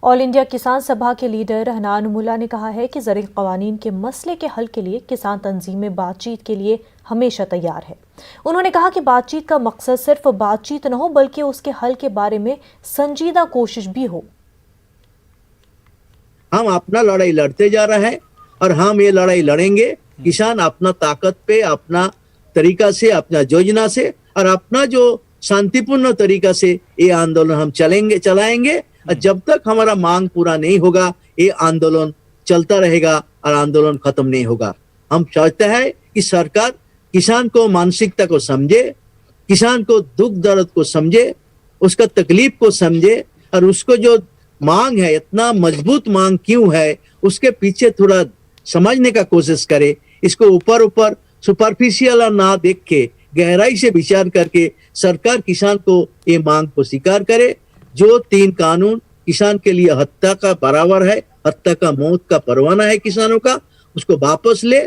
All India किसान सभा के लीडर हनान मुल्ला ने कहा है कि ज़रई क़वानीन के मसले के हल के लिए किसान तंजीमें बातचीत के लिए हमेशा तैयार है। उन्होंने कहा कि बातचीत का मकसद सिर्फ बातचीत न हो बल्कि उसके हल के बारे में संजीदा कोशिश भी हो। हम अपना लड़ाई लड़ते जा रहे हैं और हम ये लड़ाई लड़ेंगे। किसान अपना ताकत पे, अपना तरीका से, अपना योजना से और अपना जो शांतिपूर्ण तरीका से ये आंदोलन हम चलाएंगे और जब तक हमारा मांग पूरा नहीं होगा ये आंदोलन चलता रहेगा और आंदोलन खत्म नहीं होगा। हम चाहते हैं कि सरकार किसान को मानसिकता को समझे, किसान को दुख दर्द को समझे, उसका तकलीफ को समझे और उसको जो मांग है, इतना मजबूत मांग क्यों है, उसके पीछे थोड़ा समझने का कोशिश करे। इसको ऊपर सुपरफिशियल ना देख के गहराई से विचार करके सरकार किसान को ये मांग को स्वीकार करे। जो 3 कानून किसान के लिए हत्या का बराबर है, हत्या का मौत का परवाना है किसानों का, उसको वापस ले